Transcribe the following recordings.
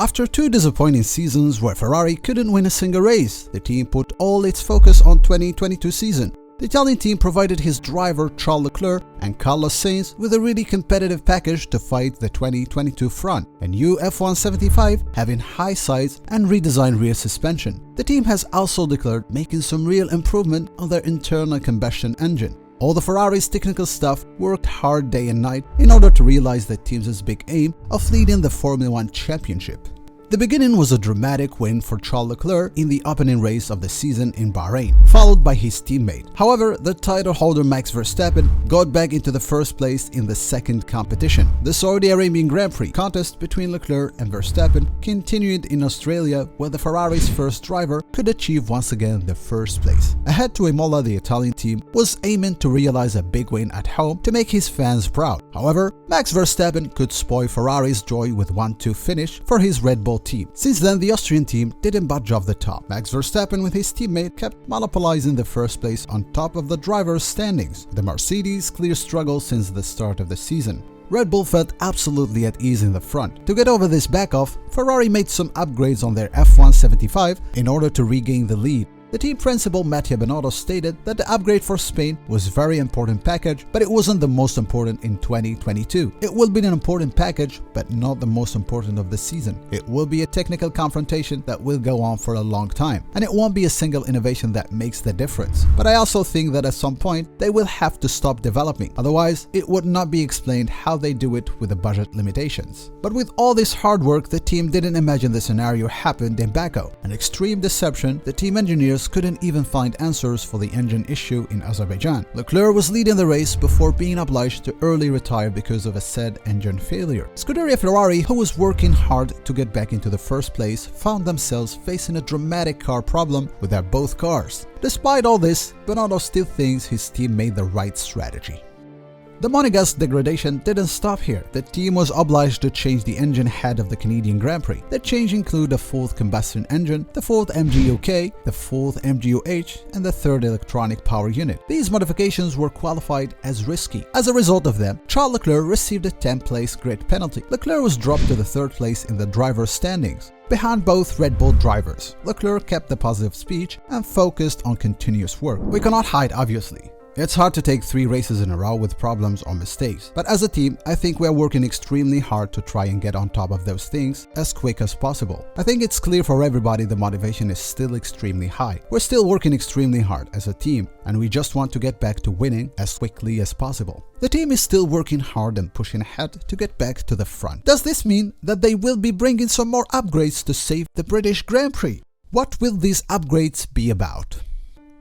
After 2 disappointing seasons where Ferrari couldn't win a single race, the team put all its focus on 2022 season. The Italian team provided his driver Charles Leclerc and Carlos Sainz with a really competitive package to fight the 2022 front, a new F1-75 having high sides and redesigned rear suspension. The team has also declared making some real improvement on their internal combustion engine. All the Ferrari's technical staff worked hard day and night in order to realize the team's big aim of leading the Formula 1 championship. The beginning was a dramatic win for Charles Leclerc in the opening race of the season in Bahrain, followed by his teammate. However, the title holder Max Verstappen got back into the first place in the second competition. The Saudi Arabian Grand Prix contest between Leclerc and Verstappen continued in Australia, where the Ferrari's first driver could achieve once again the first place. Ahead to Imola, the Italian team was aiming to realize a big win at home to make his fans proud. However, Max Verstappen could spoil Ferrari's joy with 1-2 finish for his Red Bull team. Since then, the Austrian team didn't budge off the top. Max Verstappen with his teammate kept monopolizing the first place on top of the drivers' standings. The Mercedes clear struggle since the start of the season. Red Bull felt absolutely at ease in the front. To get over this back-off, Ferrari made some upgrades on their F1-75 in order to regain the lead. The team principal Mattia stated that the upgrade for Spain was a very important package, but it wasn't the most important in 2022. It will be an important package, but not the most important of the season. It will be a technical confrontation that will go on for a long time, and it won't be a single innovation that makes the difference. But I also think that at some point, they will have to stop developing. Otherwise, it would not be explained how they do it with the budget limitations. But with all this hard work, the team didn't imagine the scenario happened in Baku. An extreme deception, the team engineers couldn't even find answers for the engine issue in Azerbaijan. Leclerc was leading the race before being obliged to early retire because of a said engine failure. Scuderia Ferrari, who was working hard to get back into the first place, found themselves facing a dramatic car problem with their both cars. Despite all this, Binotto still thinks his team made the right strategy. The monogas degradation didn't stop here. The team was obliged to change the engine head of the Canadian Grand Prix. The change included the 4th combustion engine, the 4th MGU-K, the 4th MGU-H, and the 3rd electronic power unit. These modifications were qualified as risky. As a result of them, Charles Leclerc received a 10th-place grid penalty. Leclerc was dropped to the 3rd place in the driver's standings, behind both Red Bull drivers. Leclerc kept the positive speech and focused on continuous work. We cannot hide, obviously. It's hard to take 3 races in a row with problems or mistakes, but as a team, I think we are working extremely hard to try and get on top of those things as quick as possible. I think it's clear for everybody the motivation is still extremely high. We're still working extremely hard as a team, and we just want to get back to winning as quickly as possible. The team is still working hard and pushing ahead to get back to the front. Does this mean that they will be bringing some more upgrades to save the British Grand Prix? What will these upgrades be about?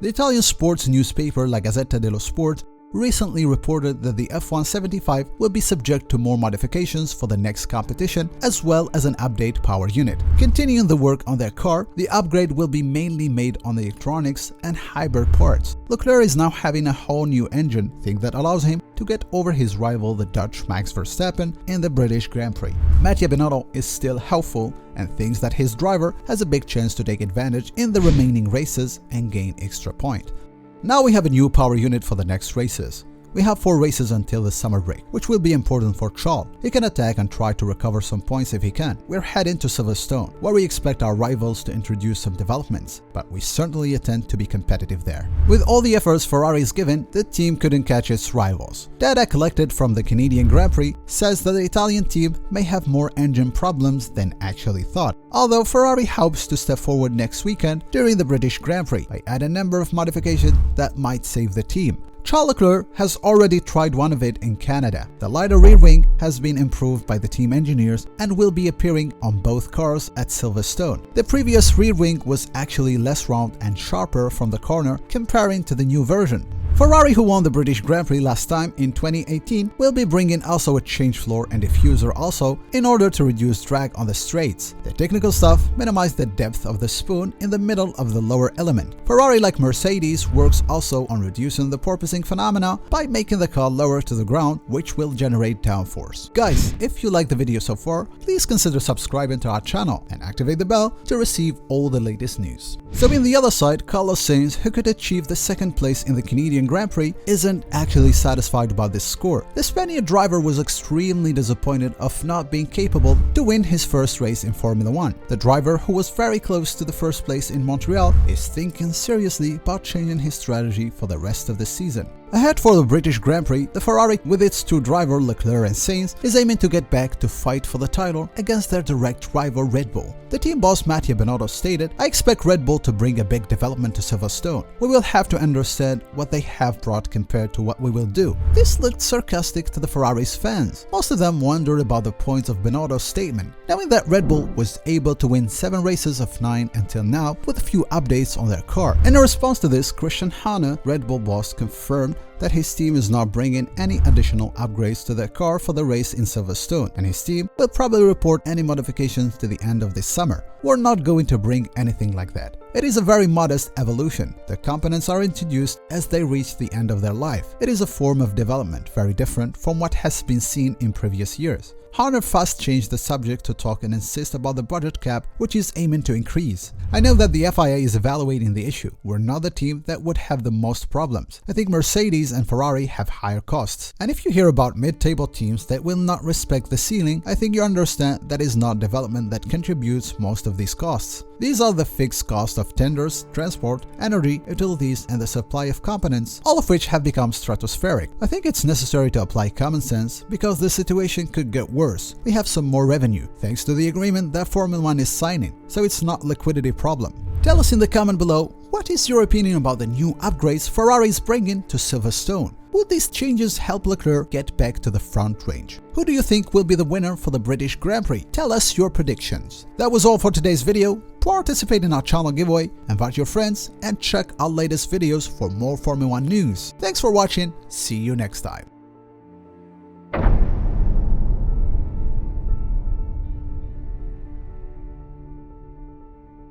The Italian sports newspaper La Gazzetta dello Sport recently reported that the F1-75 will be subject to more modifications for the next competition, as well as an update power unit. Continuing the work on their car, the upgrade will be mainly made on the electronics and hybrid parts. Leclerc is now having a whole new engine, thing that allows him to get over his rival, the Dutch Max Verstappen, in the British Grand Prix. Mattia Binotto is still hopeful and thinks that his driver has a big chance to take advantage in the remaining races and gain extra point. Now we have a new power unit for the next races. We have 4 races until the summer break, which will be important for Charles. He can attack and try to recover some points if he can. We're heading to Silverstone, where we expect our rivals to introduce some developments, but we certainly intend to be competitive there. With all the efforts Ferrari is given, the team couldn't catch its rivals. Data collected from the Canadian Grand Prix says that the Italian team may have more engine problems than actually thought, although Ferrari hopes to step forward next weekend during the British Grand Prix by adding a number of modifications that might save the team. Charles Leclerc has already tried one of it in Canada. The lighter rear wing has been improved by the team engineers and will be appearing on both cars at Silverstone. The previous rear wing was actually less round and sharper from the corner comparing to the new version. Ferrari, who won the British Grand Prix last time in 2018, will be bringing also a change floor and diffuser also in order to reduce drag on the straights. The technical stuff minimized the depth of the spoon in the middle of the lower element. Ferrari, like Mercedes, works also on reducing the porpoising phenomena by making the car lower to the ground, which will generate downforce. Guys, if you like the video so far, please consider subscribing to our channel and activate the bell to receive all the latest news. So in the other side, Carlos Sainz, who could achieve the 2nd place in the Canadian Australian Grand Prix, isn't actually satisfied about this score. The Spaniard driver was extremely disappointed of not being capable to win his first race in Formula 1. The driver, who was very close to the first place in Montreal, is thinking seriously about changing his strategy for the rest of the season. Ahead for the British Grand Prix, the Ferrari, with its two drivers Leclerc and Sainz, is aiming to get back to fight for the title against their direct rival Red Bull. The team boss Mattia binotto stated, "I expect Red Bull to bring a big development to Silverstone. We will have to understand what they have brought compared to what we will do." This looked sarcastic to the Ferrari's fans. Most of them wondered about the points of binotto's statement, knowing that Red Bull was able to win 7 races of 9 until now with a few updates on their car. In response to this, Christian Horner, Red Bull boss, confirmed that his team is not bringing any additional upgrades to their car for the race in Silverstone, and his team will probably report any modifications to the end of this summer. "We're not going to bring anything like that. It is a very modest evolution. The components are introduced as they reach the end of their life. It is a form of development very different from what has been seen in previous years." Horner fast changed the subject to talk and insist about the budget cap, which is aiming to increase. "I know that the FIA is evaluating the issue. We're not the team that would have the most problems. I think Mercedes and Ferrari have higher costs. And if you hear about mid-table teams that will not respect the ceiling, I think you understand that is not development that contributes most of these costs. These are the fixed costs of tenders, transport, energy, utilities, and the supply of components, all of which have become stratospheric. I think it's necessary to apply common sense because the situation could get worse. We have some more revenue, thanks to the agreement that Formula 1 is signing, so it's not a liquidity problem." Tell us in the comment below, what is your opinion about the new upgrades Ferrari is bringing to Silverstone? Would these changes help Leclerc get back to the front range? Who do you think will be the winner for the British Grand Prix? Tell us your predictions. That was all for today's video. Participate in our channel giveaway, invite your friends, and check our latest videos for more Formula 1 news. Thanks for watching. See you next time.